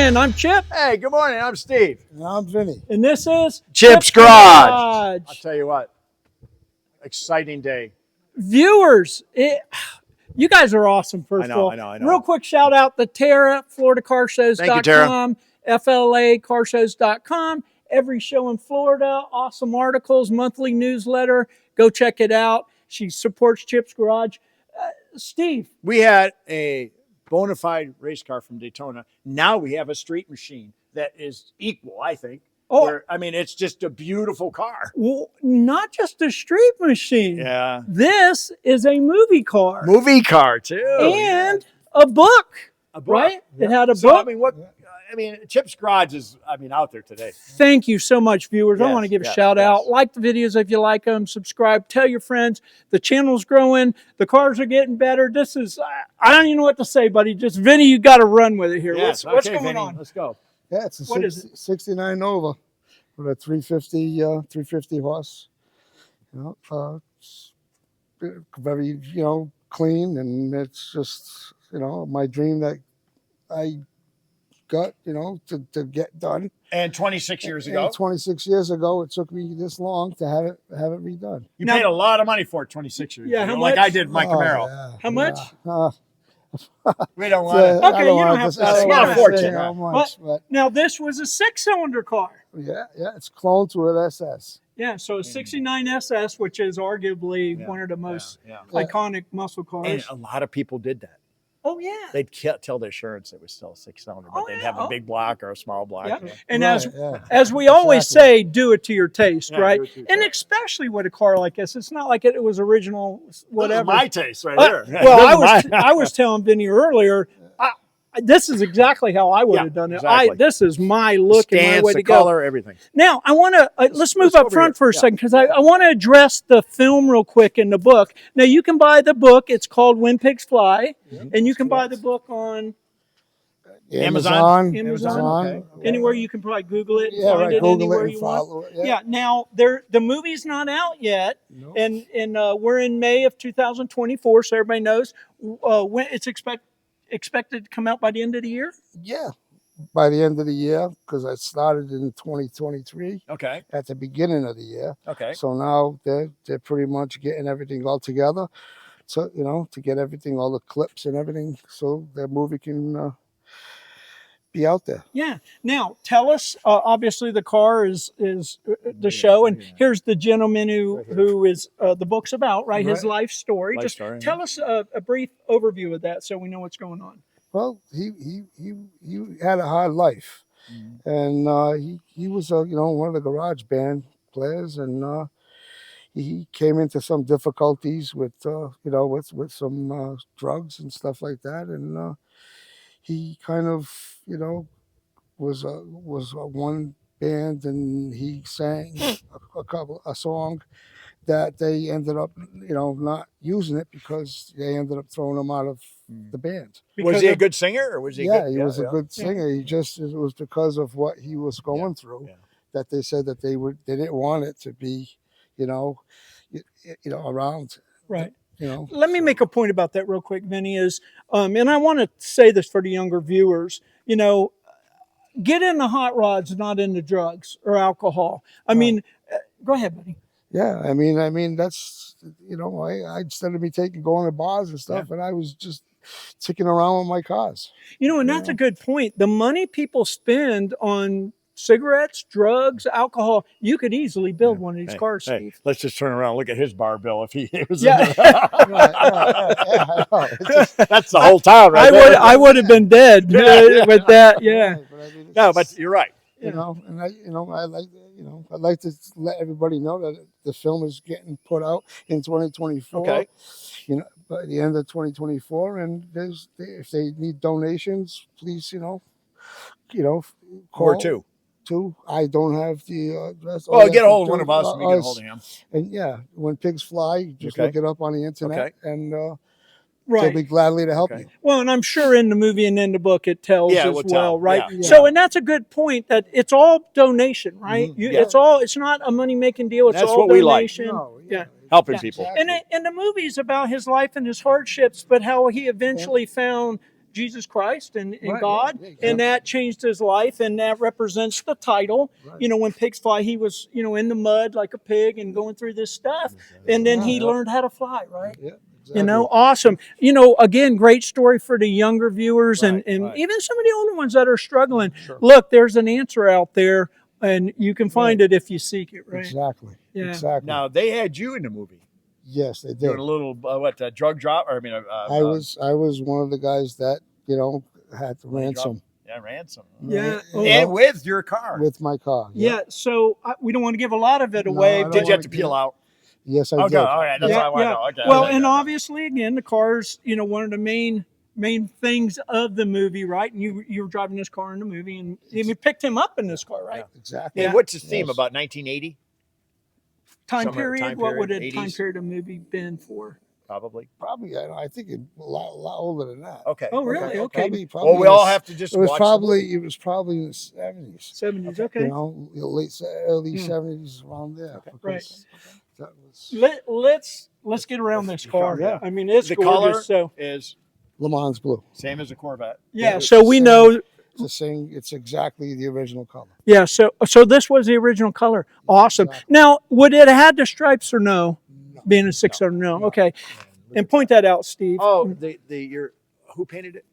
And I'm Chip. Hey, good morning. I'm Steve. And I'm Vinny. And this is Chip's Garage. I'll tell you what, exciting day. Viewers, you guys are awesome, first of all. I know. Real quick shout out to Tara, FloridaCarShows.com, Thank you, Tara. FLACarshows.com. Every show in Florida, awesome articles, monthly newsletter. Go check it out. She supports Chip's Garage. Steve. We had a bona fide race car from Daytona. Now we have a street machine that is equal, I think. Oh, I mean, it's just a beautiful car. Well, not just a street machine. Yeah. This is a movie car. Movie car, too. And a book. Right? Yeah. It had a So, book. I mean, Chip's Garage is, out there today. Thank you so much, viewers. I Yes, want to give a yes, shout out. yes. Like the videos if you like them. Subscribe. Tell your friends. The channel's growing. The cars are getting better. This is, I don't even know what to say, buddy. Just, Vinny, you got to run with it here. Yes. What's Okay, going Vinny, on? let's go. Yeah, it's a What is it? 69 Nova with a 350 horse. It's very, clean, and it's just, my dream that I got, to get done. And 26 years ago. And 26 years ago, it took me this long to have it redone. You paid a lot of money for it 26 years Yeah, ago, how like much? I did my Camaro. Yeah, How much? We don't want it. Okay, you don't have to say. It's not a fortune. How much, but Now, this was a 6-cylinder car. yeah, it's cloned to an SS. Yeah, so a 69 SS, which is arguably one of the most iconic muscle cars. And a lot of people did that. Oh, yeah. They'd tell the assurance it was still a 6-cylinder, but they'd have a big block or a small block. Yeah. Yeah. And Right, as we always Exactly. say, do it to your taste, Yeah, right? do it to your And taste. especially with a car like this, it's not like it was original, whatever. My taste right Uh, here. well, I was telling Vinny earlier, this is exactly how I would have done it. exactly. This is my look and my Stance, way the to go. color, everything. Now, I want to, let's move let's up over front here. for a Yeah. second, because I want to address the film real quick in the book. Now, you can buy the book. It's called When Pigs Fly, and you can buy the book on Amazon? Amazon. Anywhere. You can probably Google it and Yeah, find right. it Google anywhere it and you want. follow it. Yeah. Now, the movie's not out yet, No. and we're in May of 2024, so everybody knows when it's expected to come out by the end of the year. Yeah, by the end of the year, because I started in 2023 Okay. at the beginning of the year. Okay. So now they're pretty much getting everything all together. So to get everything, all the clips and everything, so the movie can be out there. Yeah. Now, tell us. Obviously, the car is the show, and here's the gentleman who is the book's about, right? His Right. life story. Life Just story, tell us a brief overview of that, so we know what's going on. Well, he had a hard life, and he was one of the garage band players, and he came into some difficulties with with some drugs and stuff like that, and he kind of was one band, and he sang a song that they ended up not using it because they ended up throwing him out of the band. Was he a good singer, or was he? Yeah, good? he was a good singer. It was because of what he was going through that they said that they didn't want it to be around. Right. Let me make a point about that real quick, Vinny, is, and I want to say this for the younger viewers, get into hot rods, not into drugs or alcohol. I mean, go ahead, buddy. Yeah, I mean that's I instead of me going to bars and stuff, and I was just ticking around with my cars. And that's a good point. The money people spend on cigarettes, drugs, alcohol, you could easily build one of these cars, Steve. Let's just turn around and look at his bar bill if he was. Yeah. That's the whole town, right? I would have been dead with that. Yeah. No, but you're right. And I'd like to let everybody know that the film is getting put out in 2024. Okay. By the end of 2024, and if they need donations, please, call. Or two. I don't have the address. Well, get a hold of one of us, and we get a hold of him. And When Pigs Fly, you just look it up on the internet, and they'll be gladly to help you. Well, and I'm sure in the movie and in the book it tells as well, right? Yeah. So, and that's a good point, that it's all donation, right? Mm-hmm. It's not a money making deal. It's That's all what we like. donation. No, Helping people. And the movie's about his life and his hardships, but how he eventually found Jesus Christ and Right, God, yeah, and that changed his life, and that represents the title. Right. You know, when pigs fly, he was, you know, in the mud like a pig and going through this stuff, and then he learned how to fly, right? Yeah, You know, awesome. You know, again, great story for the younger viewers and Right. even some of the older ones that are struggling. Look, there's an answer out there, and you can find it if you seek it, right? Exactly. Yeah. Exactly. Now they had you in the movie Yes, they did. doing a little drug drop, or I mean, I was one of the guys that had to ransom ransom. Yeah. You And know, with your car. with my car. Yeah. So we don't want to give a lot of it No, away, I don't but Did you have to peel out? Yes, I Okay, did. all right. That's yeah, all I want yeah. to know. Okay. Well, okay, and okay. obviously, again, the car's, you know, one of the main things of the movie, right? And you were driving this car in the movie, and you picked him up in this car, right? Exactly. Hey, Yeah. what's the theme Yes. about 1980? Time Somewhere, period. time What would a period, time 80s? period of movie been for? Probably. Probably, I think a lot older than that. Okay. Oh, really? Okay. Probably Well, we in all the- have to just It was watch the movie. probably in the 70s. 70s. You Okay. know, early Yeah. 70s, around there. Right. because That was Let's get around this car. Yeah. I mean, it's The gorgeous. color So is Le Mans blue. same as a Corvette. yeah. it's So the we same. know. It's the same. It's exactly the original color. Yeah. So this was the original color. Awesome. Exactly. Now, would it have had the stripes or no? No. Being a 600, no. No. Okay. Look And at point that out, Steve. Oh, who painted it?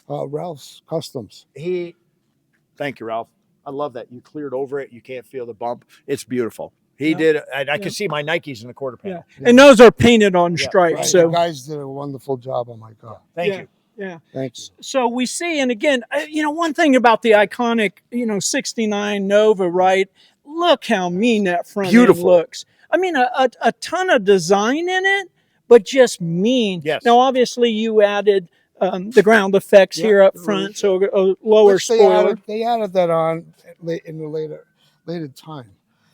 Ralph's Customs. Thank you, Ralph. I love that. You cleared over it. You can't feel the bump. It's beautiful. He Yeah. did, and I Yeah. can see my Nikes in the quarter Yeah. panel. And those are painted on Yeah, stripes. Right. So The guys did a wonderful job on my car. Thank yeah. you. Yeah. Thank you. So we see, and again, you know, one thing about the iconic, you know, 69 Nova, right? Look how mean that front end Beautiful. looks. I mean, a ton of design in it, but just mean. Yes. Now, obviously, you added the ground effects Yeah, here up the front, roof, so a lower Which spoiler. they added that on in the later time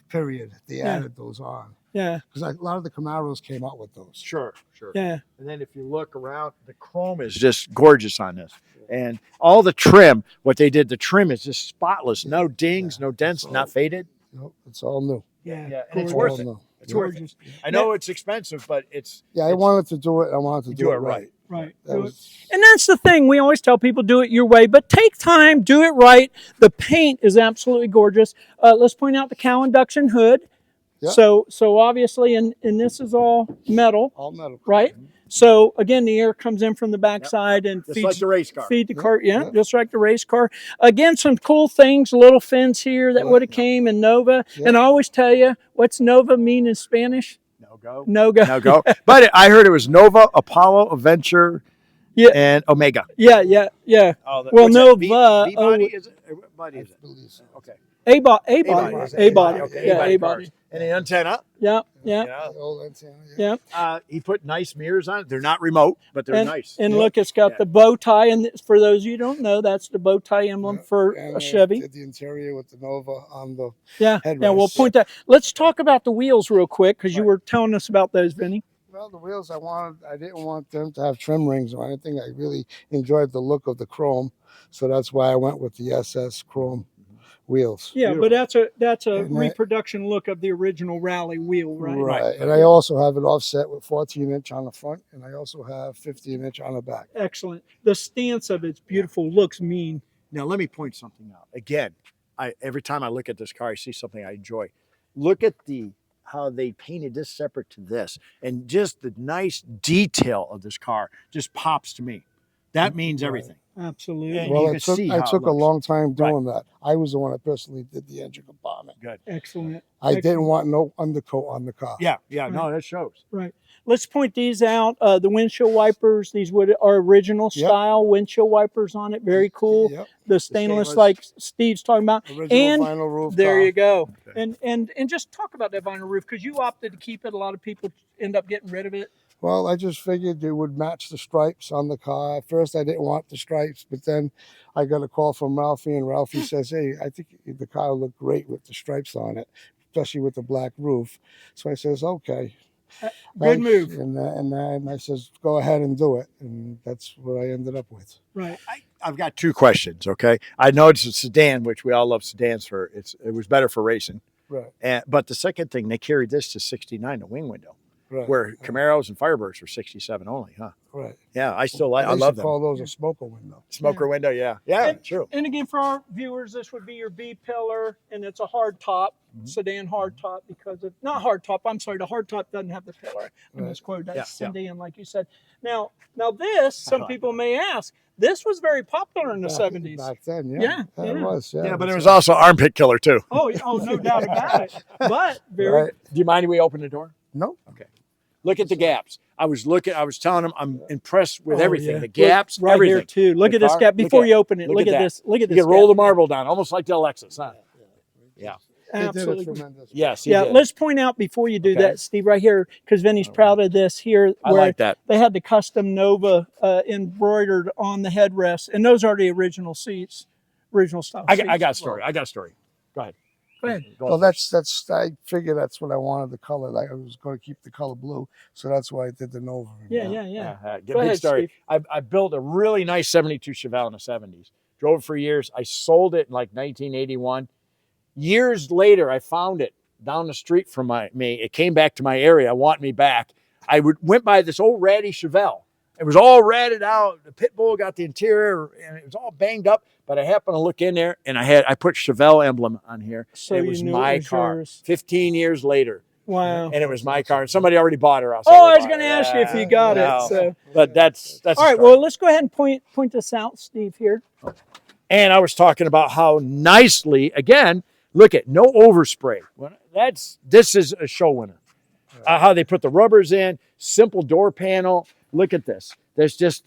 period. They Yeah. added those on Yeah, because a lot of the Camaros came out with those. Sure. yeah, And then if you look around, the chrome is just gorgeous on this. And all the trim, what they did, the trim is just spotless. No dings, no dents, all- not faded. Nope, it's all new. yeah. Yeah, and it's Gorgeous. worth All it. new. It's Yeah. worth it. I know it's expensive, but it's Yeah, I wanted to do it. I wanted to do do it it right. right. Right. That Do it. was And that's the thing. We always tell people do it your way, but take time, do it right. The paint is absolutely gorgeous. Let's point out the cow induction hood. Yeah. So obviously, and this is all metal, all metal. right? So again, the air comes in from the backside and just feeds like the race car. feed the Yeah, car. Yeah, yeah. just like the race car. Again, some cool things, little fins here that Yeah, would have came in Nova. Yeah. And I always tell you, what's Nova mean in Spanish? No go. No go. No go. But I heard it was Nova, Apollo, Adventure, Yeah. and Omega. Yeah. Oh, Well, what's Nova, that? B oh, body is it? Or what body I is it? believe so. Okay. A body. A body. Okay. Yeah, A cars. body. And the antenna. Yeah. You know? The old antenna, yeah. Yeah. He put nice mirrors on it. They're not remote, but they're And, nice. and Yeah. look, it's got Yeah. the bow tie, and for those of you who don't know, that's the bow tie emblem Yeah. for And a they Chevy. did the interior with the Nova on the. Yeah, headrest. yeah. We'll point that. Let's talk about the wheels real quick because you were telling us about those, Vinny. Well, the wheels I didn't want them to have trim rings or anything. I really enjoyed the look of the chrome, so that's why I went with the SS chrome wheels. Yeah, but that's a And that- reproduction look of the original rally wheel, right? Right. And I also have it offset with 14-inch on the front, and I also have 15-inch on the back. Excellent. The stance of it's beautiful. Looks mean. Now let me point something out. Again, every time I look at this car, I see something I enjoy. Look at how they painted this separate to this, and just the nice detail of this car just pops to me. That means Right. everything. Absolutely. And Well, you I can took see I how it took a looks. long time doing that. I was the one that personally did the engine compartment. Good. Excellent. I didn't want no undercoat on the car. Yeah. No, that shows. Right. Let's point these out. The windshield wipers. These are original Yep. style windshield wipers on it. Very cool. Yep. The stainless, stainless. like Steve's talking about. Original And vinyl roof. there car. you go. Okay. And just talk about that vinyl roof because you opted to keep it. A lot of people end up getting rid of it. Well, I just figured it would match the stripes on the car. At first, I didn't want the stripes, but then I got a call from Ralphie, and Ralphie says, "Hey, I think the car will look great with the stripes on it, especially with the black roof." So I says, "Okay." Good Thanks. move. And I says, "Go ahead and do it," and that's what I ended up with. Right. I've got two questions. Okay, I know it's a sedan, which we all love sedans for. It was better for racing. Right. But the second thing, they carried this to 69, the wing window. Right. where Camaros and Firebirds were 67 only, huh? Right. Yeah, I still like. They I used love to them. call those a smoker window. Smoker window, yeah, And, true. and again, for our viewers, this would be your B pillar, and it's a hard top, Mm-hmm. sedan hard top, because of, not hard top, I'm sorry, the hard top doesn't have the pillar. I Right. misquoted, that's Yeah, sedan, like you said. Now this, some like people may ask, this was very popular in the 70s. Back then, Yeah, it was. Yeah, Yeah, but it that's was also armpit killer too. Oh, no doubt about it. But very, right. Do you mind if we open the door? No. Okay. Look at the gaps. I was telling them I'm impressed with Oh, everything. yeah. The gaps, right everything. here too. Look The at this car, gap before look you open it. look Look at at that. this. Look at You this. can roll gap. the marble down, almost like the Lexus, huh? Yeah. They did a Absolutely. tremendous. Yes, he Yeah, did. let's point out before you do Okay. that, Steve, right here, because Vinny's proud of this here, I where like that. they had the custom Nova embroidered on the headrest, and those are the original seats, original style. I seats. got a story. I got a story. Go ahead. Go ahead. Go Well, on. that's. I figured that's what I wanted the color. Like I was going to keep the color blue, so that's why I did the Nova. Yeah. Good Go big ahead, story. Steve. I built a really nice 72 Chevelle in the 70s. Drove it for years. I sold it in like 1981. Years later, I found it down the street from me. It came back to my area. Want me back. I went by this old ratty Chevelle. It was all ratted out. The pit bull got the interior, and it was all banged up. But I happened to look in there, and I put Chevelle emblem on here. So and it you was knew my it was car. yours. 15 years later, Wow. and it was my car. And somebody already bought her. Oh, I was going to to ask you if you got No. it. So, But that's all a right. story. Well, let's go ahead and point this out, Steve. Here. And I was talking about how nicely, again, look at no overspray. This is a show winner. How they put the rubbers in, simple door panel. Look at this. There's just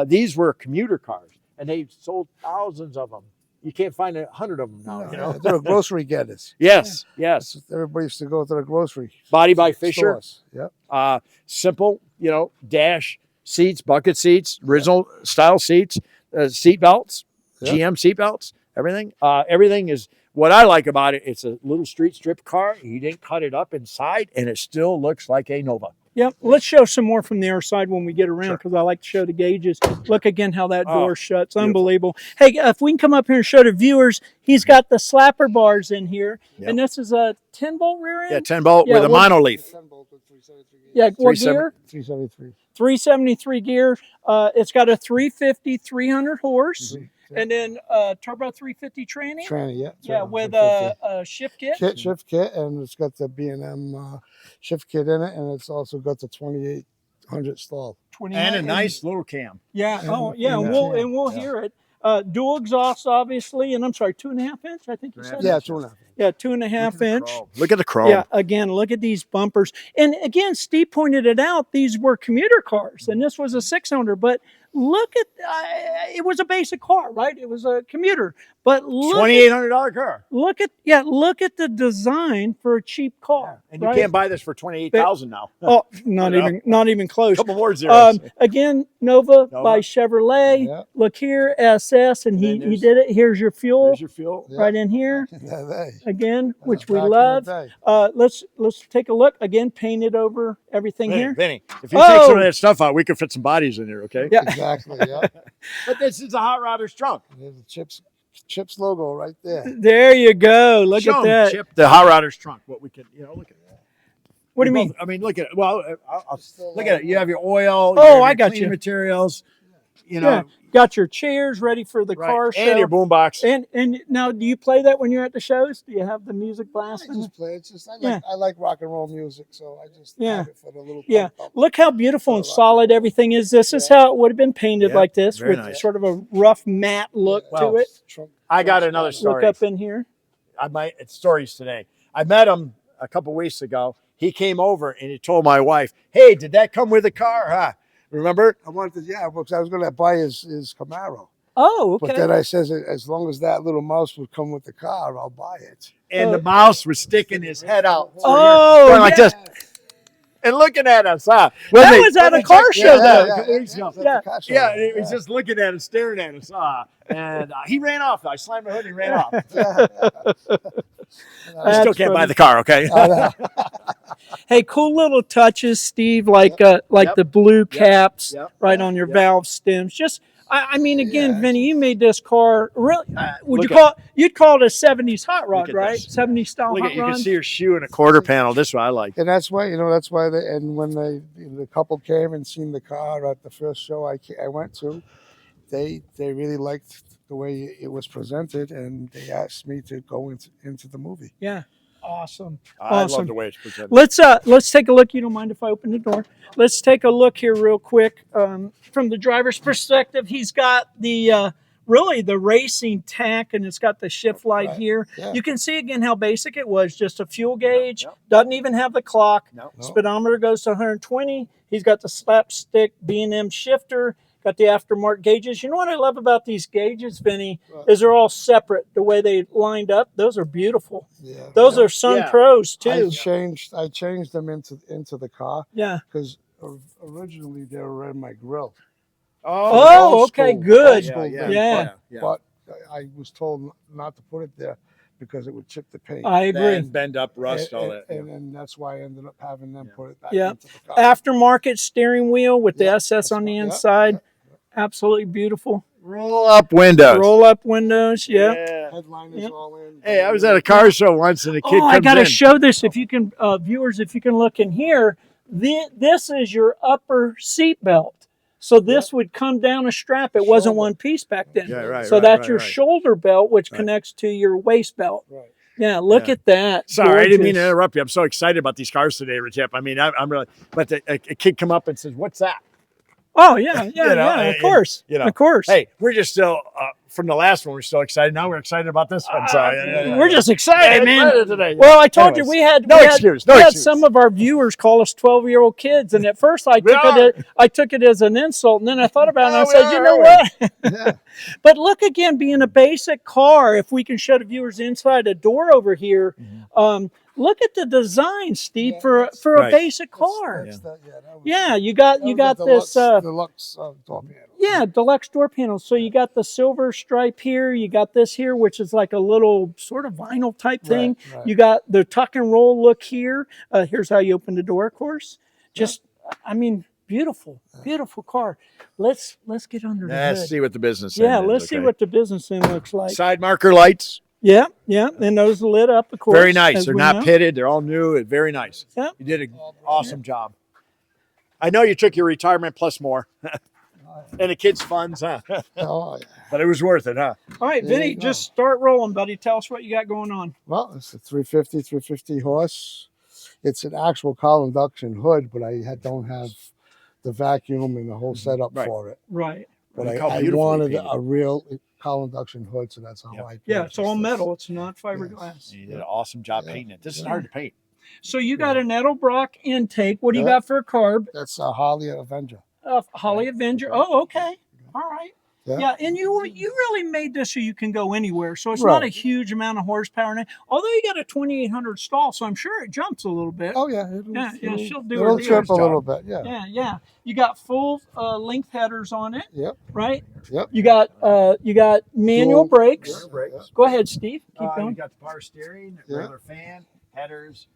these were commuter cars, and they sold thousands of them. You can't find 100 of them now. You know, They're grocery getters. yes. Everybody used to go to the grocery Body by Fisher. stores. Yep. Simple, dash seats, bucket seats, original style seats, seat belts, Yep. GM seat belts, everything. Everything is what I like about it. It's a little street strip car. He didn't cut it up inside, and it still looks like a Nova. Yep. Let's show some more from the other side when we get around, Sure. because I like to show the gauges. Look again how that Oh, door shuts. beautiful. Unbelievable. Hey, if we can come up here and show the viewers, he's got the slapper bars in here, Yep. and this is a 10-volt rear end. Yeah, 10 bolt Yeah, with a what- monoleaf. Yeah, what 370 gear? 373. 373 gear. It's got a 350, 300 horse, Mhm. and then turbo 350 tranny. Tranny, yeah. Yeah, turbo with 350. a shift kit. Shift kit, and it's got the B&M shift kit in it, and it's also got the 2800 stall. 29 And a nice little cam. Yeah. And- Oh, yeah. and And that- we'll yeah. hear it. Dual exhaust, obviously, and I'm sorry, 2.5 inch. I think you said. Yeah, 2.5. Yeah, 2.5 inch. Look at the chrome. Yeah, again, look at these bumpers. And again, Steve pointed it out. These were commuter cars, and this was a 6-cylinder. But look at it was a basic car, right? It was a commuter. But look $2,800 car. look at the design for a cheap car. And you right? can't buy this for $28,000 now. Oh, not You know? not even A close. couple more zeros. Again, Nova Nova. by Chevrolet. Yeah. Look here, SS, and And he then did it. Here's your fuel There's your fuel. Yeah. right in here Yeah, they. again, which we Back in the love. day. Let's take a look again. Painted over everything here. Vinny, if you take some Oh. of that stuff out, we could fit some bodies in there, okay? Yeah. Exactly, yeah. But this is a Hot Rodder's trunk. There's the Chips logo right there. There you go. Look Show at 'em, that. Chip, the Hot Rodder's trunk. What we could, look at that. What do you We mean? both- I mean, look at it. Well, look at it. You have your oil. Oh, you have I your got cleaning you. materials. Yeah. Got your chairs ready for the right, car show. and your boombox. And now, do you play that when you're at the shows? Do you have the music I blasting? just play. It's just Yeah. I like rock and roll music, so I just Yeah. have it for the little Yeah. pump. Look how beautiful and Rock and solid everything is. This is how it would have been painted Yeah, like this, very with nice. sort of a rough matte look Well, to it. I got another Look story. up in here. It's stories today. I met him a couple weeks ago. He came over and he told my wife, "Hey, did that come with the car? Huh? Remember?" I wanted to, because I was going to buy his Camaro. Oh, okay. But then I says, as long as that little mouse would come with the car, I'll buy it. And the mouse was sticking his head out. through Oh, here, going like yeah. this, and looking at us. Huh? That was at a car show, though. a couple weeks ago. Yeah. Yeah, and he was just looking at us, staring at us. And he ran off. I slammed the hood and he ran off. I still That's can't buy funny. the car, okay? Hey, cool little touches, Steve, like the blue caps Yep. right on your Yep. valve stems. Just I mean, again, Yeah, Vinny, you made this car really. Would you Look call you'd call it a '70s hot rod, at right? this. '70s style Look hot at you rod. can see your shoe in a quarter panel. This one I like. and that's why and when the couple came and seen the car at the first show I went to, they really liked the way it was presented, and they asked me to go into the movie. Yeah, awesome. I Awesome. love the way it's presented. Let's take a look. You don't mind if I open the door? Let's take a look here real quick. From the driver's perspective, he's got the really the racing tank, and it's got the shift light Right. here. Yeah. You can see again how basic it was. Just a fuel gauge. Yep. Doesn't even have the clock. No. Speedometer goes to 120. He's got the slapstick B&M shifter. Got the aftermarket gauges. You know what I love about these gauges, Vinny, is they're all separate. The way they lined up, those are beautiful. Yeah. Those are Sun Yeah. Pros too. I changed them into the car Yeah. because originally they were in my grill. Oh, old okay, school, good. old school Yeah, thing, yeah. But I was told not to put it there because it would chip the paint. I agree. And bend up, rust, all that. And that's why I ended up having them put it back Yeah. into the car. Aftermarket steering wheel with the Yeah, SS on the yeah, inside. Absolutely beautiful. Roll up windows. Roll up windows. Yeah. Headline is Yep. all in. Hey, I was at a car show once, and a kid Oh, I comes got to in. show this. If you can, viewers, if you can look in here, this is your upper seat belt. So this would come down a strap. It wasn't Shoulder. one piece back then. Yeah, right, So right, that's right, your right. shoulder belt, which Right. connects to your waist belt. Right. Yeah, look Yeah. at that. Sorry, I didn't mean to Gorgeous. interrupt you. I'm so excited about these cars today, Chip. I mean, I'm really. But a kid come up and says, "What's that?" Oh yeah, yeah, You know, yeah. and- Of course, you know, of course. Hey, we're just still from the last one. We're still excited. Now we're excited about this one. So We're just excited, man. excited today. Well, I told Anyways, you we had no we had- excuse, we no had excuse. some of our viewers call us 12-year-old kids, and at first I took it as an insult, and then I thought about it, and I Oh, said, we you are, know aren't what? Yeah. But look again, being a basic car, if we can show the viewers inside a door over here, look at the design, Steve, Yeah, for that's- a Right. basic car. That's that was- Yeah, you got that was this. the deluxe door panel. Yeah, deluxe door panels. So you got the silver stripe here. You got this here, which is like a little sort of vinyl type thing. Right. You got the tuck and roll look here. Here's how you open the door, of course. Just, I mean, beautiful, beautiful car. Let's get under the Let's hood. see what the business. Yeah, end is, let's see okay? what the business end looks like. Side marker lights. Yeah, yeah, and those lit up, of course. Very nice. as They're we not know. pitted. They're all new. Very nice. Yeah. You did an awesome job. I know you took your retirement plus more, and the kids' funds, huh? Oh, yeah. But it was worth it, huh? All right, There Vinny, you go. just start rolling, buddy. Tell us what you got going on. Well, it's a 350 horse. It's an actual car induction hood, but I don't have the vacuum and the whole setup Right. for it. Right. But Look how I beautifully wanted painted. a real car induction hood, so that's how Yep. I. Yeah, it's all purchased this. metal. It's not fiberglass. You did an awesome job Yeah. painting it. This is Yeah. hard to paint. So you got an Edelbrock intake. What do you Yeah. got for a carb? That's a Harley Avenger. Holly Avenger. Oh, okay. All right. Yeah. Yeah, and you really made this so you can go anywhere. So it's not a Right. huge amount of horsepower. Now, although you got a 2800 stall, so I'm sure it jumps a little bit. Oh yeah, Yeah, she'll do it'll her trip deal. a little bit. Yeah. Yeah, yeah. You got full length headers on it, Yep. right? Yep. You got manual Dual- brakes. yeah, brakes. Go ahead, Steve. Keep You going. got the power steering, Yeah. regular fan, headers.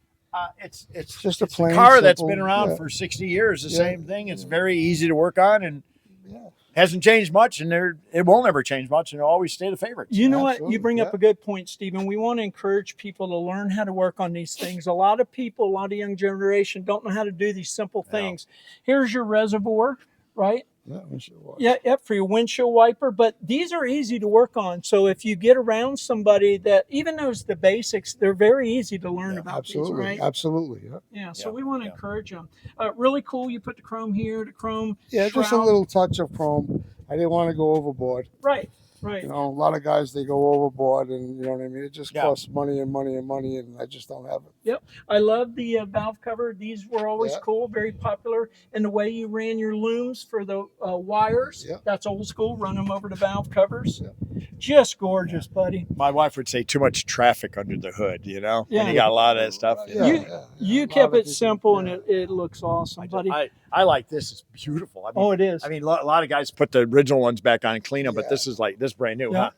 It's Just a it's plain, car that's simple- been around yeah. for 60 years. The Yeah. same thing. It's very easy to work on and Yeah. hasn't changed much. And it won't ever change much. And it'll always stay the favorite. You know what? Absolutely, You bring up yeah. a good point, Stephen. We want to encourage people to learn how to work on these things. A lot of people, a lot of young generation don't know how to do these simple Yeah. things. Here's your reservoir, right? Yeah, we should watch. Yeah, yep, for your windshield wiper. But these are easy to work on. So if you get around somebody that even knows the basics, they're very easy to learn about Absolutely, these, right? absolutely. Yeah. Yeah, so Yeah, we want to yeah. encourage them. Really cool. You put the chrome here, the chrome. Yeah, just a shroud. little touch of chrome. I didn't want to go overboard. Right, right. You know, a lot of guys they go overboard, and you know what I mean. It just Yeah. costs money and money and money, and I just don't have it. I love the valve cover. These were always Yeah. cool, very popular. And the way you ran your looms for the wires, Yeah. that's old school. Run them over the valve covers. Yeah. Just gorgeous, buddy. My wife would say too much traffic under the hood, you know? Yeah. And you got a lot of that stuff. Yeah, You- yeah, You a kept lot of it people- simple, and yeah. it looks awesome, buddy. I like this. It's beautiful. I mean, Oh, it is. I mean, a lot of guys put the original ones back on and clean them, but Yeah. this is brand new, Yeah. huh?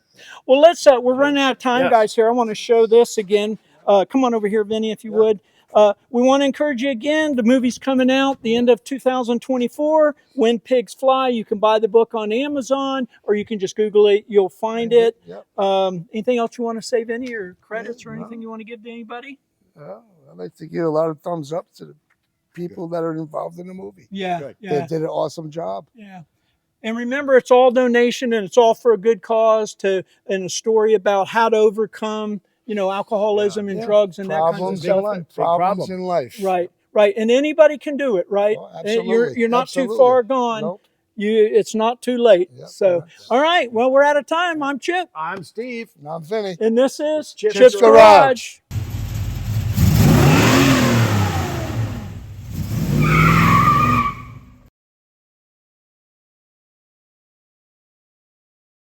Well, we're running out of time, Yes. guys, here. I want to show this again. Come on over here, Vinny, if you would. We want to encourage you again. The movie's coming out the end of 2024. When Pigs Fly. You can buy the book on Amazon, or you can just Google it. You'll find it. Yep. Anything else you want to say, Vinny, or credits, or No. anything you want to give to anybody? I'd like to give a lot of thumbs up to the people that are involved in the movie. Yeah, Good. yeah, They did an awesome job. yeah. And remember, it's all donation, and it's all for a good cause. And a story about how to overcome, alcoholism and Yeah. drugs and that kind of Problems stuff. in life. Big Problems problem. in life. Right, right. And anybody can do it, right? Oh, You're absolutely. not too Absolutely. far gone. Nope. It's not too late. Yep. So, all right. Well, we're out of time. I'm Chip, I'm Steve. Now I'm Vinny. and this is Chip's Chip's Garage. Garage.